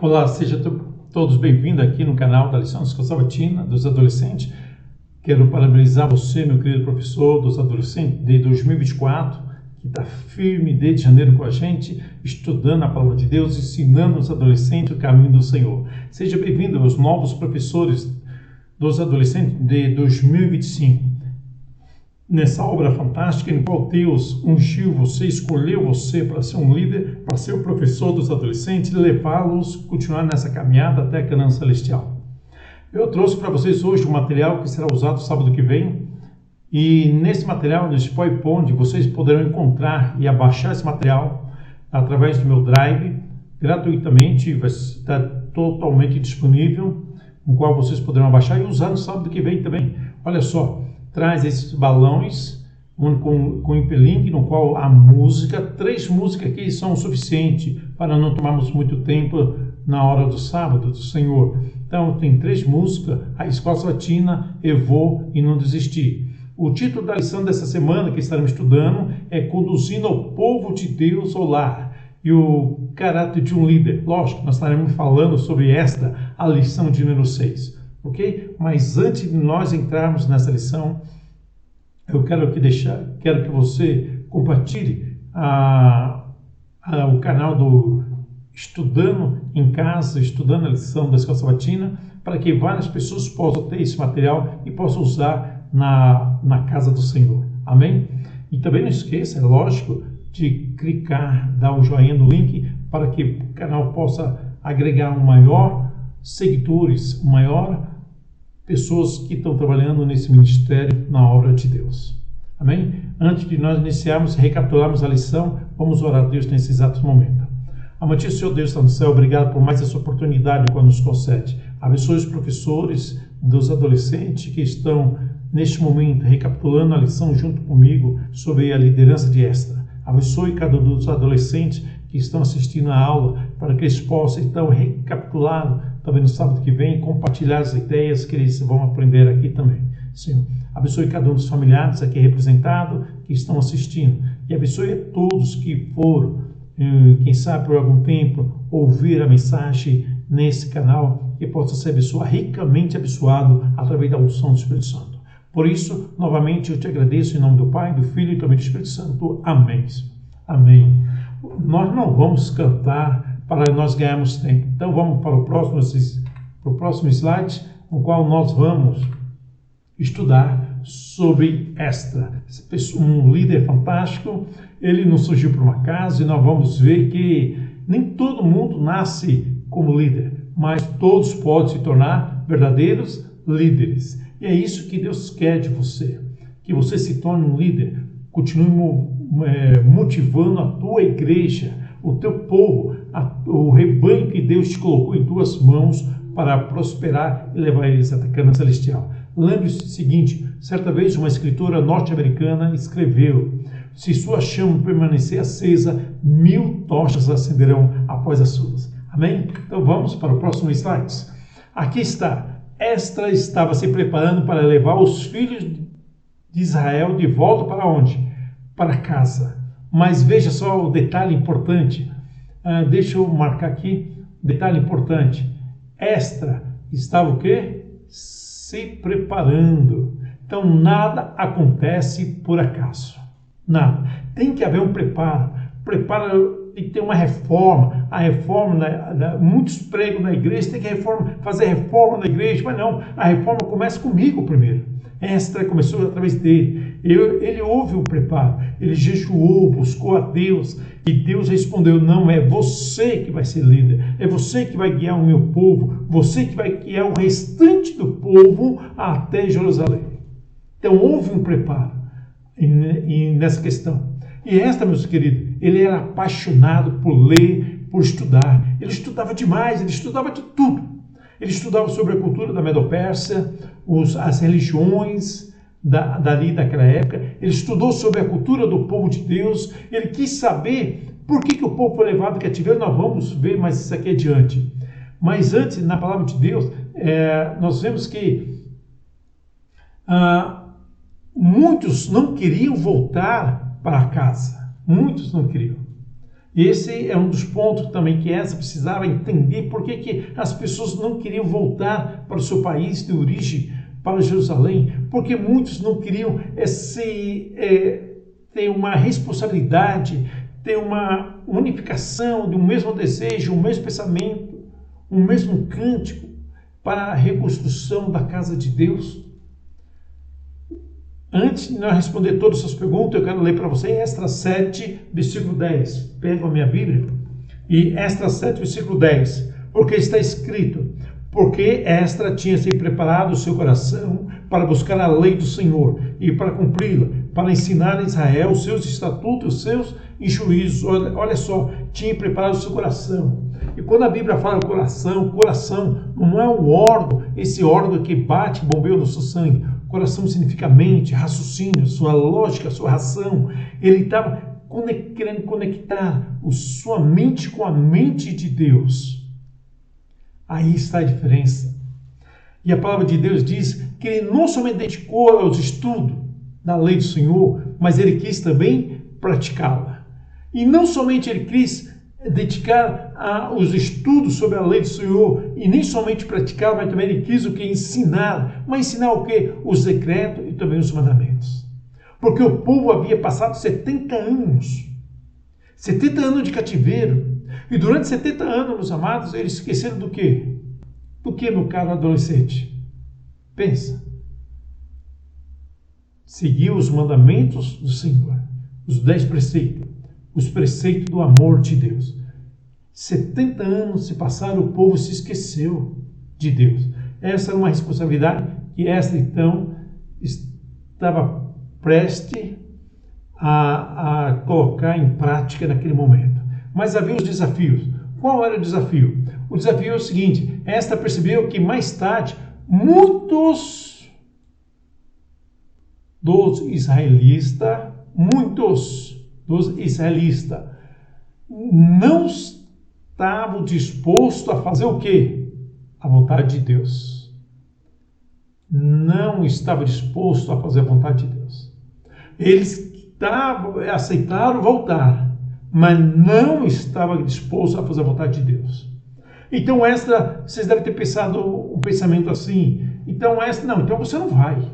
Olá, sejam todos bem-vindos aqui no canal da Lição Sabatina dos Adolescentes. Quero parabenizar você, meu querido professor dos adolescentes de 2024, que está firme desde janeiro com a gente, estudando a palavra de Deus, ensinando os adolescentes o caminho do Senhor. Seja bem-vindo aos novos professores dos adolescentes de 2025. Nessa obra fantástica em qual Deus ungiu você, escolheu você para ser um líder, para ser o professor dos adolescentes e levá-los a continuar nessa caminhada até a Canaã Celestial. Eu trouxe para vocês hoje um material que será usado sábado que vem, e nesse material, nesse PowerPoint, vocês poderão encontrar e abaixar esse material através do meu Drive, gratuitamente, vai estar totalmente disponível, no qual vocês poderão abaixar e usar no sábado que vem também. Olha só, traz esses balões com hiperlink, no qual a música, 3 músicas aqui são o suficiente para não tomarmos muito tempo na hora do sábado do Senhor. Então tem 3 músicas, a Escola Sabatina, Eu Vou e Não Desistir. O título da lição dessa semana que estaremos estudando é Conduzindo o Povo de Deus ao Lar e o caráter de um líder. Lógico, nós estaremos falando sobre a lição de número 6. Ok? Mas antes de nós entrarmos nessa lição, eu quero que você compartilhe o canal do Estudando em Casa, estudando a lição da Escola Sabatina, para que várias pessoas possam ter esse material e possam usar na casa do Senhor. Amém? E também não esqueça, é lógico, de clicar, dar o joinha no link para que o canal possa agregar maior seguidores, maior pessoas que estão trabalhando nesse ministério na obra de Deus. Amém? Antes de nós iniciarmos, recapitularmos a lição, vamos orar a Deus nesse exato momento. Amantíssimo Senhor Deus está no céu, obrigado por mais essa oportunidade que nos concede. Abençoe os professores dos adolescentes que estão neste momento recapitulando a lição junto comigo sobre a liderança de Esdras. Abençoe cada um dos adolescentes que estão assistindo a aula para que eles possam então recapitular também no sábado que vem, compartilhar as ideias que eles vão aprender aqui também. Senhor, abençoe cada um dos familiares aqui representado que estão assistindo e abençoe a todos que foram, quem sabe por algum tempo, ouvir a mensagem nesse canal e possa ser ricamente abençoado através da unção do Espírito Santo. Por isso, novamente, eu te agradeço em nome do Pai, do Filho e também do Espírito Santo. Amém. Amém. Nós não vamos cantar para nós ganharmos tempo. Então vamos para o próximo slide, no qual nós vamos estudar sobre Esdras, um líder fantástico. Ele não surgiu por um acaso e nós vamos ver que nem todo mundo nasce como líder, mas todos podem se tornar verdadeiros líderes. E é isso que Deus quer de você, que você se torne um líder, continue motivando a tua igreja, o teu povo, o rebanho que Deus te colocou em tuas mãos para prosperar e levar eles até a Canaã Celestial. Lembre-se do seguinte, certa vez uma escritora norte-americana escreveu: se sua chama permanecer acesa, 1000 tochas acenderão após as suas. Amém? Então vamos para o próximo slide. Aqui está. Esdras estava se preparando para levar os filhos de Israel de volta para onde? Para casa. Mas veja só o detalhe importante. Deixa eu marcar aqui. Detalhe importante. Esdras estava o quê? Se preparando. Então nada acontece por acaso. Nada. Tem que haver um preparo. Tem que ter uma reforma. A reforma, muitos pregam na igreja, tem que fazer reforma na igreja, mas não, a reforma começa comigo primeiro. Esdras começou através dele. Ele houve um preparo, ele jejuou, buscou a Deus, e Deus respondeu: não, é você que vai ser líder, é você que vai guiar o meu povo, você que vai guiar o restante do povo até Jerusalém. Então houve um preparo nessa questão. E Esdras, meus queridos, ele era apaixonado por ler, por estudar. Ele estudava demais, ele estudava de tudo. Ele estudava sobre a cultura da Medo-Pérsia, as religiões dali daquela época. Ele estudou sobre a cultura do povo de Deus. Ele quis saber por que o povo foi levado ao cativeiro. Nós vamos ver mais isso aqui adiante. Mas antes, na palavra de Deus, nós vemos que muitos não queriam voltar para casa. Muitos não queriam. Esse é um dos pontos também que essa precisava entender por que as pessoas não queriam voltar para o seu país de origem, para Jerusalém, porque muitos não queriam ter uma responsabilidade, ter uma unificação de um mesmo desejo, um mesmo pensamento, um mesmo cântico para a reconstrução da casa de Deus. Antes de nós responder todas essas perguntas, eu quero ler para você Esdras 7, versículo 10. Pego a minha Bíblia e Esdras 7, versículo 10. Porque está escrito: porque Esdras tinha se preparado o seu coração para buscar a lei do Senhor e para cumpri-la, para ensinar a Israel os seus estatutos, os seus juízos. Olha só, tinha preparado o seu coração. E quando a Bíblia fala coração não é um órgão, esse órgão que bate, bombeia o nosso sangue. Coração significa mente, raciocínio, sua lógica, sua razão. Ele estava querendo conectar sua mente com a mente de Deus. Aí está a diferença. E a palavra de Deus diz que ele não somente dedicou aos estudos da lei do Senhor, mas ele quis também praticá-la. E não somente ele quis dedicar aos estudos sobre a lei do Senhor, e nem somente praticar, mas também ele quis o que? Ensinar. Mas ensinar o que? Os decretos e também os mandamentos. Porque o povo havia passado 70 anos. 70 anos de cativeiro. E durante 70 anos, meus amados, eles esqueceram do quê? Do que, meu caro adolescente? Pensa. Seguiu os mandamentos do Senhor. Os 10 preceitos. Os preceitos do amor de Deus. 70 anos se passaram, o povo se esqueceu de Deus. Essa era uma responsabilidade que esta, então, estava prestes a colocar em prática naquele momento. Mas havia os desafios. Qual era o desafio? O desafio é o seguinte: esta percebeu que mais tarde muitos dos israelitas não estavam dispostos a fazer o quê? A vontade de Deus. Não estava disposto a fazer a vontade de Deus. Eles aceitaram voltar, mas não estavam dispostos a fazer a vontade de Deus. Então vocês devem ter pensado um pensamento assim: então você não vai.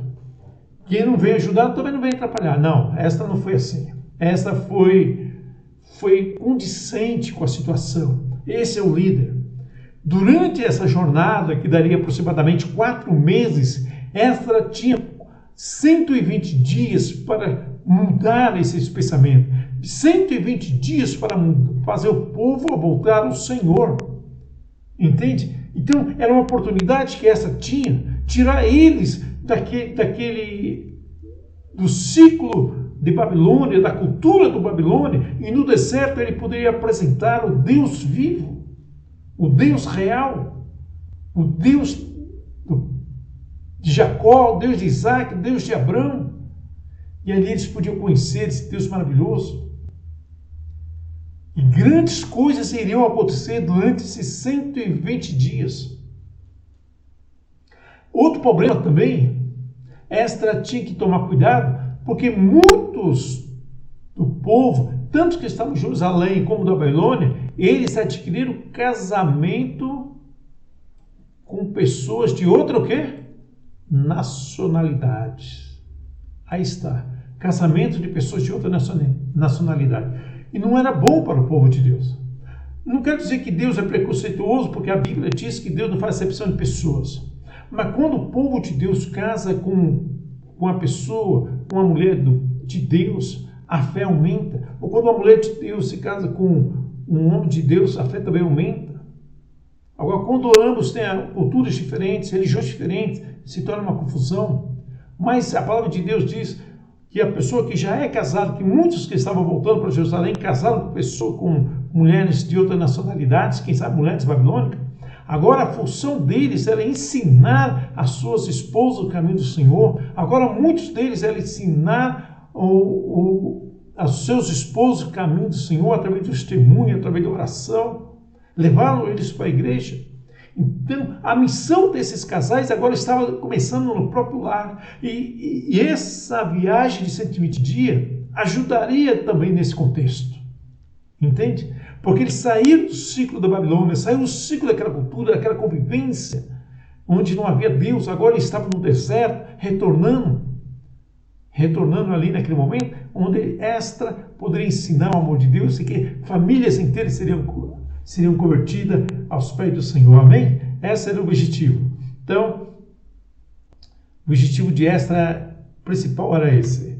Quem não veio ajudar também não veio atrapalhar. Não, esta não foi assim. Esta foi condizente com a situação. Esse é o líder. Durante essa jornada, que daria aproximadamente 4 meses, esta tinha 120 dias para mudar esses pensamentos. 120 dias para fazer o povo voltar ao Senhor. Entende? Então, era uma oportunidade que essa tinha, tirar eles do ciclo de Babilônia, da cultura do Babilônia, e no deserto ele poderia apresentar o Deus vivo, o Deus real, o Deus de Jacó, o Deus de Isaac, o Deus de Abraão. E ali eles podiam conhecer esse Deus maravilhoso. E grandes coisas iriam acontecer durante esses 120 dias. Outro problema também, Esdras tinha que tomar cuidado, porque muitos do povo, tanto que estavam em Jerusalém como da Babilônia, eles adquiriram casamento com pessoas de outra o quê? Nacionalidade. Aí está, casamento de pessoas de outra nacionalidade. E não era bom para o povo de Deus. Não quero dizer que Deus é preconceituoso, porque a Bíblia diz que Deus não faz acepção de pessoas. Mas quando o povo de Deus casa com uma pessoa, com uma mulher de Deus, a fé aumenta. Ou quando uma mulher de Deus se casa com um homem de Deus, a fé também aumenta. Agora, quando ambos têm culturas diferentes, religiões diferentes, se torna uma confusão. Mas a palavra de Deus diz que a pessoa que já é casada, que muitos que estavam voltando para Jerusalém, casaram com mulheres de outras nacionalidades, quem sabe mulheres babilônicas. Agora a função deles era ensinar as suas esposas o caminho do Senhor. Agora muitos deles era ensinar aos seus esposos o caminho do Senhor através do testemunho, através da oração. Levaram eles para a igreja. Então, a missão desses casais agora estava começando no próprio lar. E essa viagem de 120 dias ajudaria também nesse contexto. Entende? Porque eles saíram do ciclo da Babilônia, saíram do ciclo daquela cultura, daquela convivência, onde não havia Deus, agora eles estavam no deserto, retornando ali naquele momento, onde Esdras poderia ensinar o amor de Deus e que famílias inteiras seriam convertidas aos pés do Senhor. Amém? Esse era o objetivo. Então, o objetivo de Esdras principal era esse.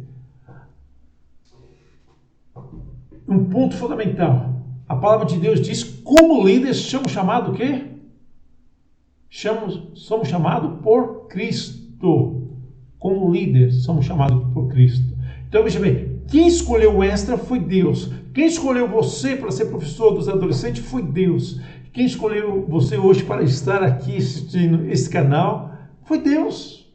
Um ponto fundamental. A palavra de Deus diz, como líderes, somos chamados o quê? Somos chamados por Cristo. Como líderes, somos chamados por Cristo. Então, veja bem, quem escolheu Esdras foi Deus. Quem escolheu você para ser professor dos adolescentes foi Deus. Quem escolheu você hoje para estar aqui assistindo esse canal foi Deus.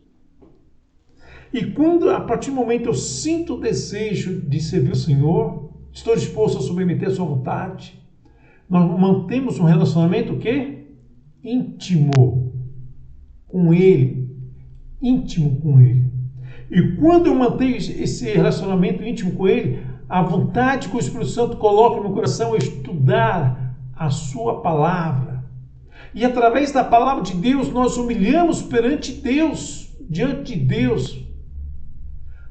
E quando, a partir do momento, eu sinto o desejo de servir o Senhor, estou disposto a submeter a sua vontade, nós mantemos um relacionamento o quê? Íntimo com Ele. Íntimo com Ele. E quando eu mantenho esse relacionamento íntimo com Ele, a vontade que o Espírito Santo coloca no meu coração é estudar a sua palavra. E através da palavra de Deus, nós humilhamos perante Deus, diante de Deus.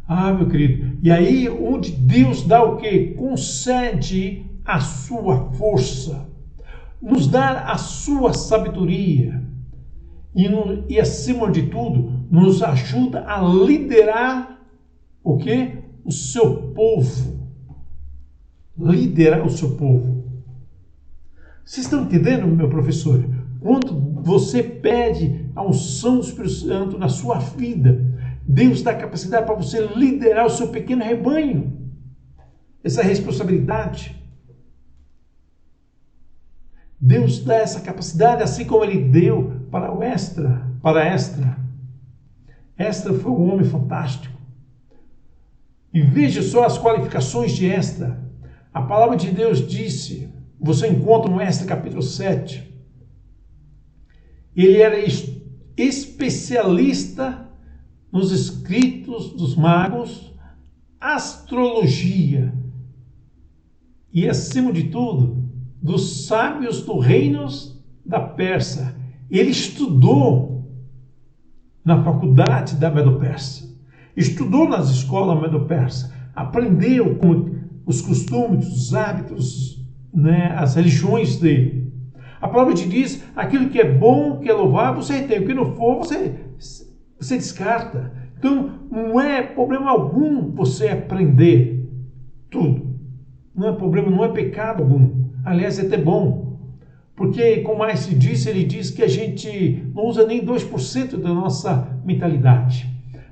Ah, meu querido, e aí onde Deus dá o quê? Concede a sua força, nos dá a sua sabedoria e acima de tudo, nos ajuda a liderar o quê? O seu povo. Liderar o seu povo. Vocês estão entendendo, meu professor? Quando você pede a unção do Espírito Santo na sua vida, Deus dá capacidade para você liderar o seu pequeno rebanho. Essa responsabilidade. Deus dá essa capacidade, assim como Ele deu para Esdras. Esdras foi um homem fantástico. E veja só as qualificações de Esdras. A palavra de Deus disse, você encontra no Esdras capítulo 7. Ele era especialista nos escritos dos magos, astrologia e, acima de tudo, dos sábios do reino da Pérsia. Ele estudou na faculdade da Medo-Pérsia, estudou nas escolas Medo-Pérsia, aprendeu com os costumes, os hábitos, as religiões dele. A palavra te diz, aquilo que é bom, que é louvável, você tem, o que não for, você descarta. Então, não é problema algum você aprender tudo. Não é problema, não é pecado algum. Aliás, é até bom. Porque, como mais se disse, ele diz que a gente não usa nem 2% da nossa mentalidade.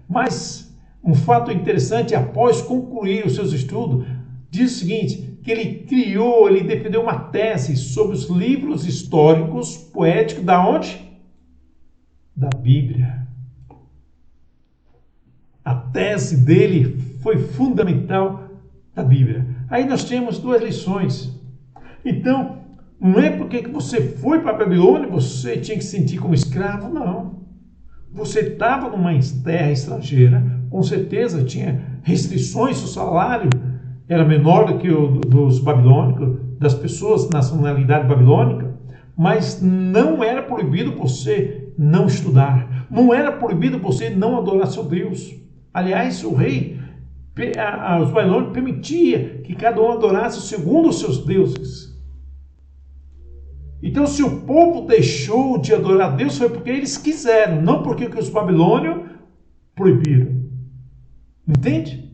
Mas, um fato interessante, após concluir os seus estudos, diz o seguinte, que ele defendeu uma tese sobre os livros históricos, poéticos, da onde? Da Bíblia. A tese dele foi fundamental da Bíblia. Aí nós temos duas lições. Então, não é porque que você foi para a Babilônia, você tinha que se sentir como escravo, não. Você estava numa terra estrangeira, com certeza tinha restrições, o salário era menor do que o dos babilônicos, das pessoas de nacionalidade babilônica, mas não era proibido você não estudar, não era proibido você não adorar seu Deus. Aliás, o rei, os babilônicos permitia que cada um adorasse segundo os seus deuses. Então, se o povo deixou de adorar a Deus, foi porque eles quiseram, não porque os babilônios proibiram. Entende?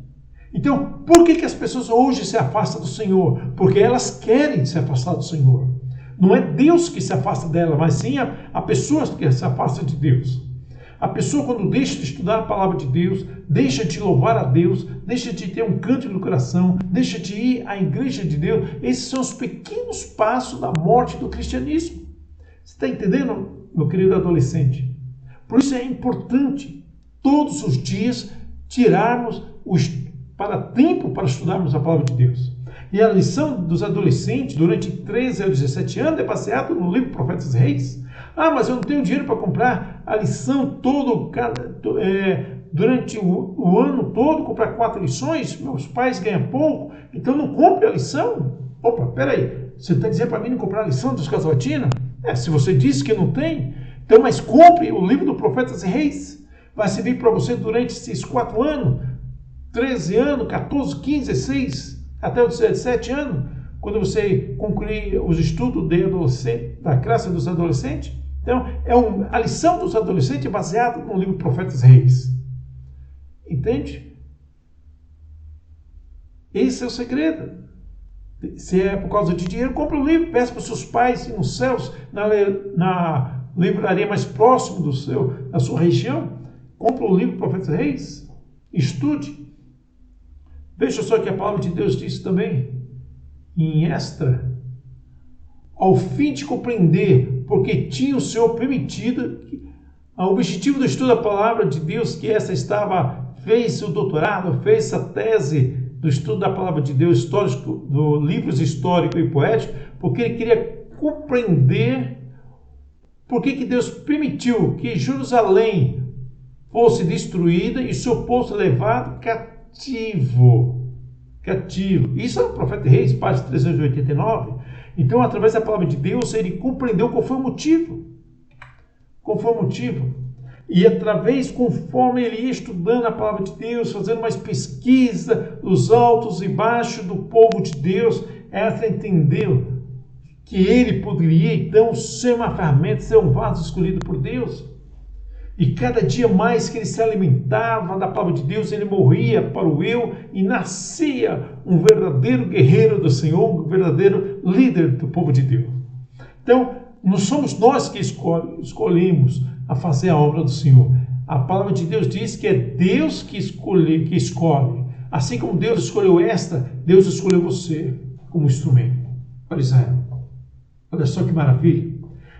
Então, por que as pessoas hoje se afastam do Senhor? Porque elas querem se afastar do Senhor. Não é Deus que se afasta dela, mas sim a pessoa que se afasta de Deus. A pessoa, quando deixa de estudar a palavra de Deus, deixa de louvar a Deus, deixa de ter um canto no coração, deixa de ir à igreja de Deus, esses são os pequenos passos da morte do cristianismo. Você está entendendo, meu querido adolescente? Por isso é importante, todos os dias, tirarmos tempo para estudarmos a palavra de Deus. E a lição dos adolescentes, durante 13 a 17 anos, é baseada no livro Profetas e Reis. Ah, mas eu não tenho dinheiro para comprar a lição durante o ano todo, comprar 4 lições, meus pais ganham pouco, então não compre a lição. Opa, peraí, você está dizendo para mim não comprar a lição dos Escola Sabatina? Se você disse que não tem, então, mas compre o livro do Profetas e Reis. Vai servir para você durante esses 4 anos, 13 anos, 14, 15, 16, até os 17 anos, quando você concluir os estudos da classe dos adolescentes. Então, a lição dos adolescentes é baseada no livro Profetas e Reis. Entende? Esse é o segredo. Se é por causa de dinheiro, compre o livro, peça para os seus pais nos céus, na livraria mais próxima da sua região. Compre o livro Profetas e Reis. Estude. Veja só que a palavra de Deus diz também em Esdras, ao fim de compreender porque tinha o Senhor permitido, o objetivo do estudo da palavra de Deus, que fez o doutorado, fez a tese do estudo da palavra de Deus, do livros histórico e poético, porque ele queria compreender por que Deus permitiu que Jerusalém fosse destruída e seu povo levado cativo. Isso é o Profeta e Reis, página 389. Então, através da palavra de Deus, ele compreendeu qual foi o motivo. E conforme ele ia estudando a palavra de Deus, fazendo mais pesquisa dos altos e baixos do povo de Deus, Esdras entendeu que ele poderia, então, ser uma ferramenta, ser um vaso escolhido por Deus. E cada dia mais que ele se alimentava da palavra de Deus, ele morria para o eu e nascia um verdadeiro guerreiro do Senhor, um verdadeiro líder do povo de Deus. Então, não somos nós que escolhemos a fazer a obra do Senhor. A palavra de Deus diz que é Deus que escolhe. Assim como Deus escolheu Deus escolheu você como instrumento para Israel. Olha só que maravilha.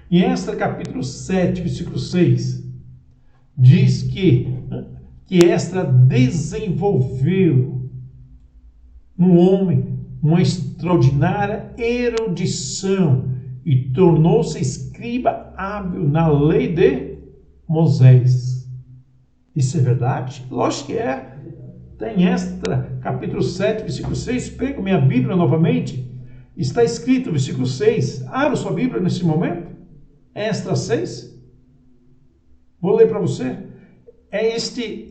Em Esdras capítulo 7, versículo 6, diz que Esdras desenvolveu no homem uma extraordinária erudição e tornou-se escriba hábil na lei de Moisés. Isso é verdade? Lógico que é. Tem Esdras capítulo 7, versículo 6. Pego minha Bíblia novamente. Está escrito, versículo 6. Abra sua Bíblia nesse momento. Esdras 6. Vou ler para você. Este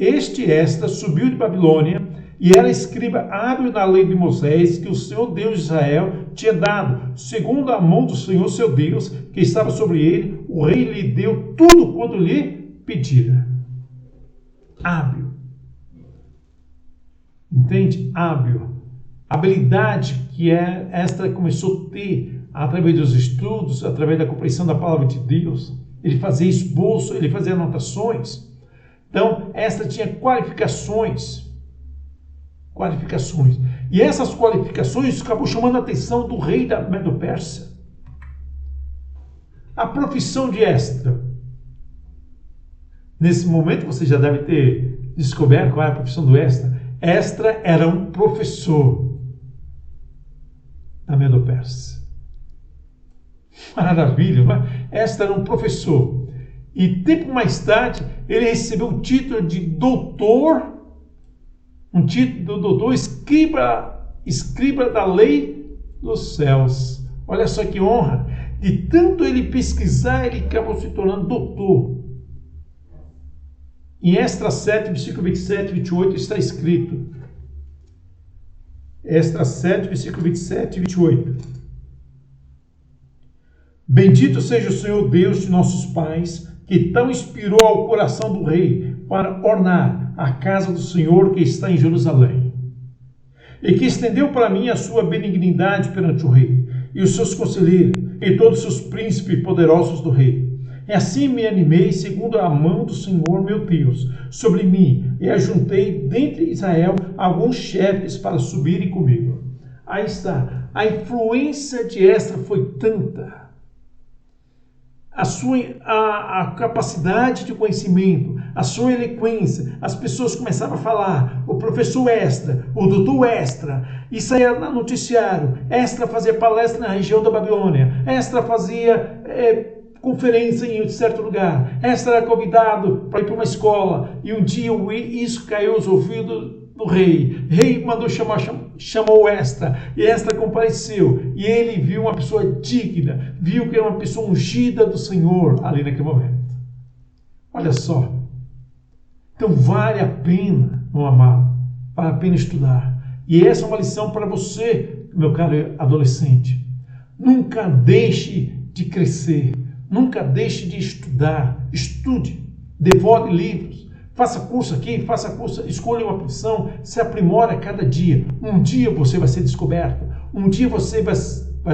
Esdras subiu de Babilônia e era escriba hábil na lei de Moisés, que o Senhor Deus de Israel tinha dado, segundo a mão do Senhor seu Deus, que estava sobre ele. O rei lhe deu tudo quanto lhe pedira. Hábil. Entende? Hábil. Habilidade que Esdras começou a ter através dos estudos, através da compreensão da palavra de Deus. Ele fazia esboço, ele fazia anotações. Então, Esdras tinha qualificações. E essas qualificações acabou chamando a atenção do rei da Medo-Pérsia. A profissão de Esdras. Nesse momento, você já deve ter descoberto qual é a profissão do Esdras. Esdras era um professor da Medo-Pérsia. Maravilha, não é? Esdras era um professor. E tempo mais tarde, ele recebeu o título de doutor, escriba da lei dos céus. Olha só que honra. De tanto ele pesquisar, ele acabou se tornando doutor. Em Esdras 7, versículo 27 e 28 está escrito. Esdras 7, versículo 27 e 28. Bendito seja o Senhor Deus de nossos pais, que tão inspirou ao coração do rei para ornar a casa do Senhor que está em Jerusalém, e que estendeu para mim a sua benignidade perante o rei, e os seus conselheiros, e todos os seus príncipes poderosos do rei. E assim me animei, segundo a mão do Senhor meu Deus, sobre mim, e ajuntei dentre Israel alguns chefes para subirem comigo. Aí está, a influência de Esdras foi tanta, a capacidade de conhecimento, a sua eloquência, as pessoas começavam a falar, o professor Esdras, o doutor Esdras, isso aí era no noticiário. Esdras fazia palestra na região da Babilônia, Esdras fazia conferência em certo lugar, Esdras era convidado para ir para uma escola, e um dia isso caiu aos ouvidos do rei. O rei mandou chamar chamou Esdras, e Esdras compareceu, e ele viu uma pessoa digna, viu que era uma pessoa ungida do Senhor ali naquele momento. Olha só. Então vale a pena, meu amado, vale a pena estudar. E essa é uma lição para você, meu caro adolescente. Nunca deixe de crescer, nunca deixe de estudar. Estude, devore livros, faça curso aqui, faça curso, escolha uma profissão, se aprimora a cada dia. Um dia você vai ser descoberto, um dia você vai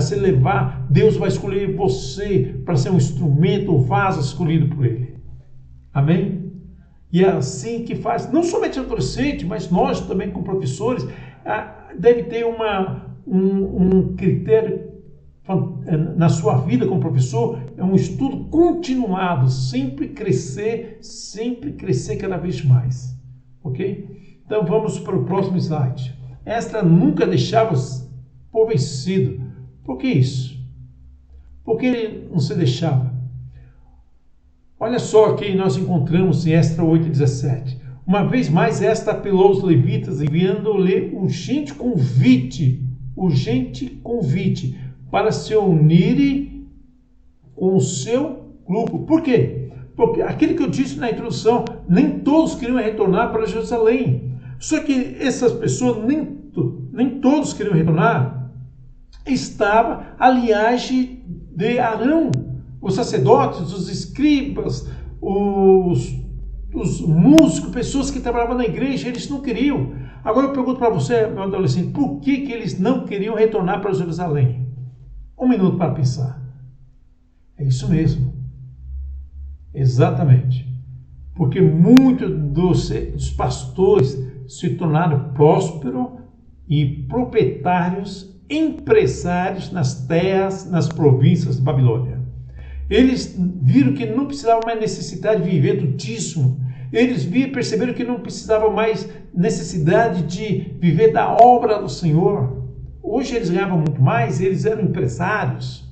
se levar, Deus vai escolher você para ser um instrumento ou vaso escolhido por Ele. Amém? E é assim que faz, não somente adolescente, mas nós também como professores, deve ter um critério na sua vida como professor, é um estudo continuado, sempre crescer cada vez mais. Ok? Então vamos para o próximo slide. Esdras nunca deixava por vencido. Por que isso? Por que ele não se deixava? Olha só que nós encontramos em Esdras 8:17. Uma vez mais, Esdras apelou aos levitas, enviando-lhe urgente convite para se unirem com o seu grupo. Por quê? Porque aquilo que eu disse na introdução, nem todos queriam retornar para Jerusalém. Só que essas pessoas, nem todos queriam retornar, estava a linhagem de Arão. Os sacerdotes, os escribas, os músicos, pessoas que trabalhavam na igreja, eles não queriam. Agora eu pergunto para você, meu adolescente, por que eles não queriam retornar para Jerusalém? Um minuto para pensar. É isso mesmo. Exatamente. Porque muitos dos pastores se tornaram prósperos e proprietários, empresários nas terras, nas províncias de Babilônia. Eles viram que não precisavam mais necessidade de viver do dízimo. Eles perceberam que não precisavam mais necessidade de viver da obra do Senhor. Hoje eles ganhavam muito mais, eles eram empresários.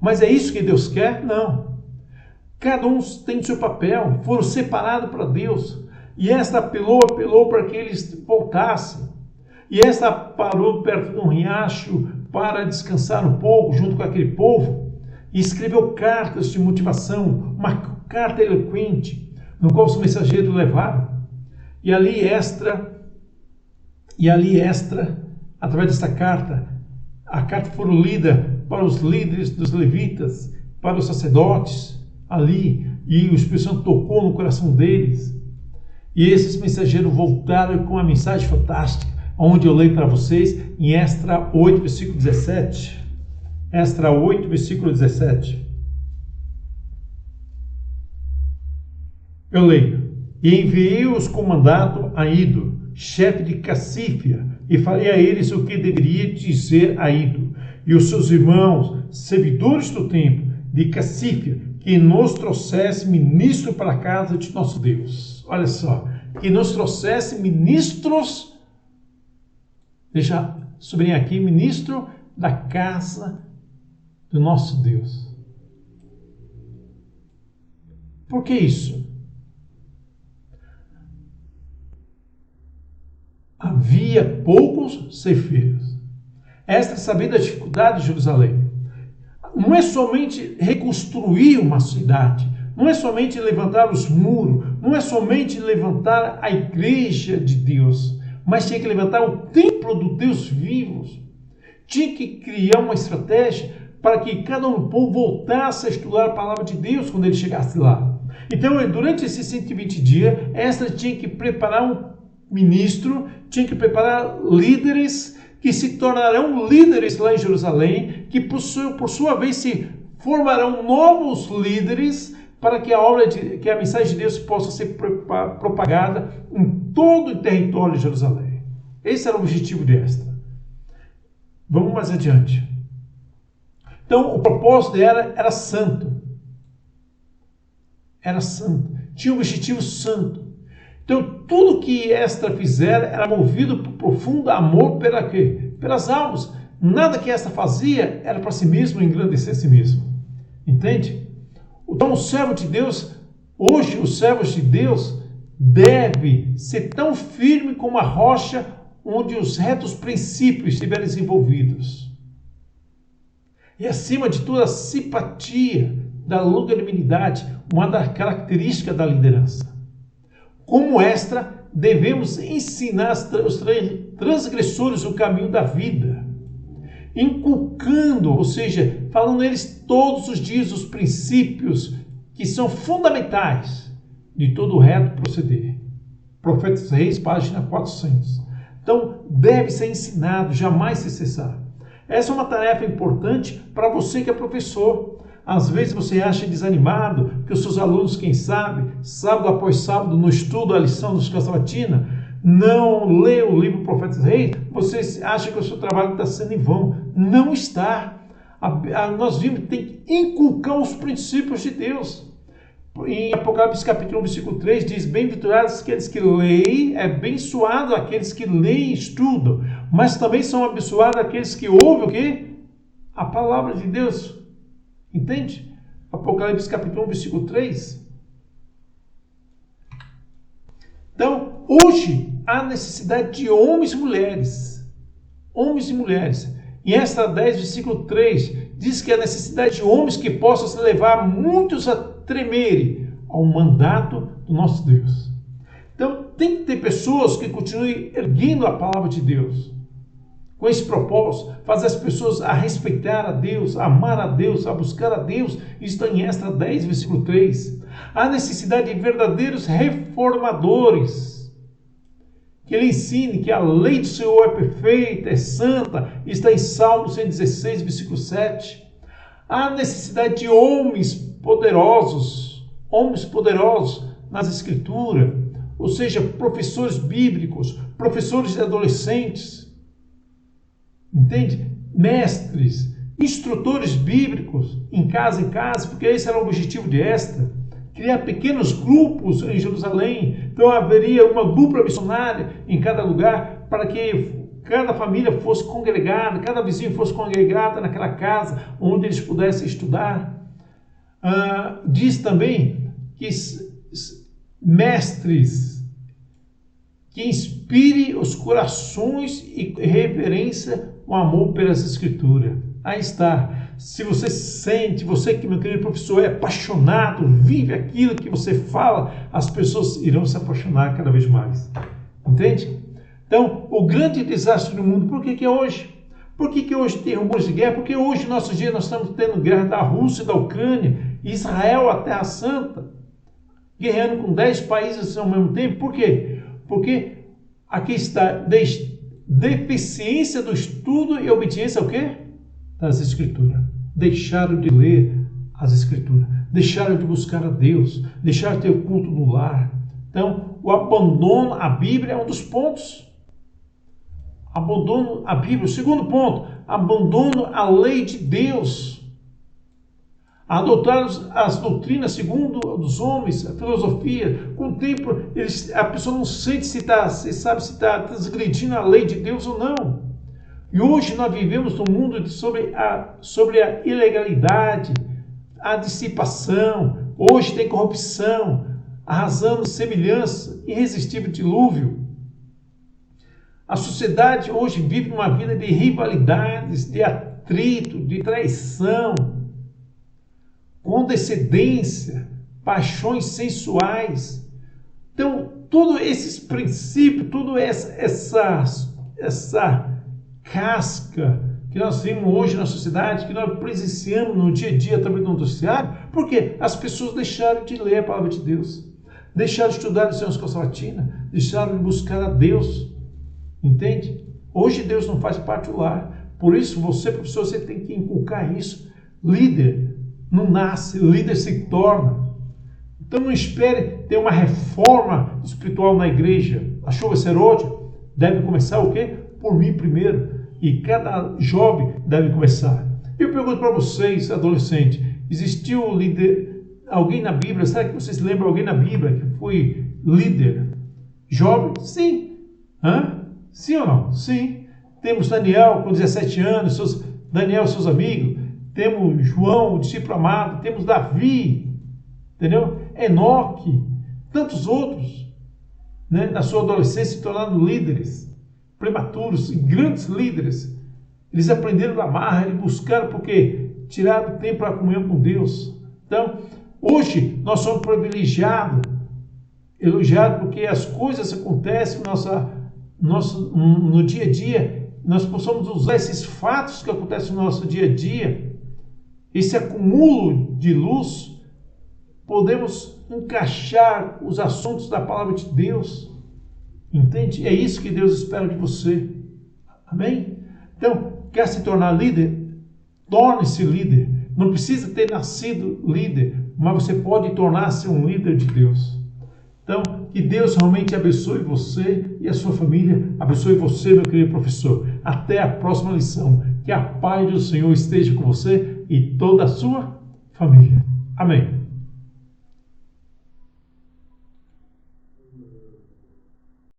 Mas é isso que Deus quer? Não. Cada um tem o seu papel, foram separados para Deus. E esta apelou para que eles voltassem. E esta parou perto de um riacho para descansar um pouco junto com aquele povo. E escreveu cartas de motivação, uma carta eloquente, no qual os mensageiros levaram. E ali Esdras, através dessa carta, a carta foi lida para os líderes dos levitas, para os sacerdotes ali, e o Espírito Santo tocou no coração deles. E esses mensageiros voltaram com uma mensagem fantástica, onde eu leio para vocês em Esdras 8, versículo 17. Esdras 8, versículo 17. Eu leio. E enviei-os com mandato a Ido, chefe de Cassífia, e falei a eles o que deveria dizer a Ido, e os seus irmãos, servidores do templo de Cassífia, que nos trouxesse ministro para a casa de nosso Deus. Olha só, que nos trouxesse ministros, deixa sublinhar aqui, ministro da casa do nosso Deus. Por que isso? Havia poucos ceifeiros. Esta sabia da dificuldade de Jerusalém. Não é somente reconstruir uma cidade, não é somente levantar os muros, não é somente levantar a igreja de Deus, mas tinha que levantar o templo do Deus vivo. Tinha que criar uma estratégia para que cada um do povo voltasse a estudar a palavra de Deus quando ele chegasse lá. Então, durante esses 120 dias, Esdras tinha que preparar um ministro, tinha que preparar líderes que se tornarão líderes lá em Jerusalém, que por sua vez se formarão novos líderes para que a mensagem de Deus possa ser propagada em todo o território de Jerusalém. Esse era o objetivo de Esdras. Vamos mais adiante. Então, o propósito dela era santo. Era santo. Tinha um objetivo santo. Então, tudo que Esdras fizera era movido por profundo amor pelas almas. Nada que Esdras fazia era para si mesmo, engrandecer a si mesmo. Entende? Então, o servo de Deus, hoje, os servos de Deus devem ser tão firme como a rocha onde os retos princípios estiverem desenvolvidos. E acima de tudo, a simpatia da longanimidade, uma das características da liderança. Como esta, devemos ensinar os transgressores o caminho da vida, inculcando, ou seja, falando eles todos os dias os princípios que são fundamentais de todo o reto proceder. Profetas Reis, página 400. Então, deve ser ensinado, jamais se cessar. Essa é uma tarefa importante para você que é professor. Às vezes você acha desanimado que os seus alunos, quem sabe, sábado após sábado, no estudo, a lição da escola sabatina, não lê o livro Profetas Reis, você acha que o seu trabalho está sendo em vão. Não está. Nós vimos que tem que inculcar os princípios de Deus. Em Apocalipse capítulo 1, versículo 3, diz: bem-aventurados aqueles que leem, abençoado aqueles que leem e estudam, mas também são abençoados aqueles que ouvem o quê? A palavra de Deus. Entende? Apocalipse capítulo 1, versículo 3. Então, hoje, há necessidade de homens e mulheres. Homens e mulheres. Em Esdras 10, versículo 3, diz que há necessidade de homens que possam levar muitos a tremerem ao mandato do nosso Deus. Então, tem que ter pessoas que continuem erguendo a palavra de Deus. Com esse propósito, fazer as pessoas a respeitar a Deus, a amar a Deus, a buscar a Deus. Isso está em Esdras 10, versículo 3. Há necessidade de verdadeiros reformadores, que ele ensine que a lei do Senhor é perfeita, é santa. Está em Salmo 116, versículo 7. Há necessidade de homens poderosos nas Escrituras, ou seja, professores bíblicos, professores de adolescentes, entende? Mestres, instrutores bíblicos, em casa, porque esse era o objetivo de Esdras, criar pequenos grupos em Jerusalém. Então haveria uma dupla missionária em cada lugar, para que cada família fosse congregada, cada vizinho fosse congregado naquela casa, onde eles pudessem estudar. Diz também que mestres que inspire os corações e reverência o amor pelas Escrituras. Aí está. Se você sente, você que, meu querido professor, é apaixonado, vive aquilo que você fala, as pessoas irão se apaixonar cada vez mais. Entende? Então, o grande desastre no mundo, por que é hoje? Por que hoje tem rumores de guerra? Porque hoje, no nosso dia, nós estamos tendo guerra da Rússia e da Ucrânia, Israel, a Terra Santa, guerreando com 10 países ao mesmo tempo. Por quê? Porque aqui está deficiência do estudo e obediência ao quê? Das Escrituras. Deixaram de ler as Escrituras, deixaram de buscar a Deus, deixaram de ter o culto no lar. Então, o abandono à Bíblia é um dos pontos. Abandono à Bíblia. O segundo ponto, abandono à lei de Deus. Adotar as doutrinas segundo os homens, a filosofia. Com o tempo, a pessoa não sente se sabe se está transgredindo a lei de Deus ou não. E hoje nós vivemos num mundo sobre a ilegalidade, a dissipação. Hoje tem corrupção, arrasando semelhança, irresistível dilúvio. A sociedade hoje vive uma vida de rivalidades, de atrito, de traição, condescendência, paixões sensuais. Então, todos esses princípios, toda essa casca que nós vemos hoje na sociedade, que nós presenciamos no dia a dia também no noticiário, porque as pessoas deixaram de ler a palavra de Deus, deixaram de estudar a lição da escola sabatina, deixaram de buscar a Deus. Entende? Hoje Deus não faz parte do lar. Por isso, você, professor, você tem que inculcar isso. Líder não nasce, líder se torna. Então não espere ter uma reforma espiritual na igreja. Achou esse erótico? Deve começar o quê? Por mim primeiro. E cada jovem deve começar. Eu pergunto para vocês, adolescentes, existiu alguém na Bíblia? Será que vocês lembram alguém na Bíblia que foi líder? Jovem? Sim. Sim ou não? Sim. Temos Daniel com 17 anos, Daniel e seus amigos. Temos João, o discípulo amado. Temos Davi, entendeu? Enoque, tantos outros, né? Na sua adolescência se tornando líderes. prematuros e grandes líderes, eles aprenderam da marra, eles buscaram porque tiraram tempo para comunhão com Deus. Então, hoje nós somos privilegiados, elogiados, porque as coisas acontecem no dia a dia. Nós possamos usar esses fatos que acontecem no nosso dia a dia, esse acúmulo de luz, podemos encaixar os assuntos da palavra de Deus. Entende? É isso que Deus espera de você. Amém? Então, quer se tornar líder? Torne-se líder. Não precisa ter nascido líder, mas você pode tornar-se um líder de Deus. Então, que Deus realmente abençoe você e a sua família. Abençoe você, meu querido professor. Até a próxima lição. Que a paz do Senhor esteja com você e toda a sua família. Amém.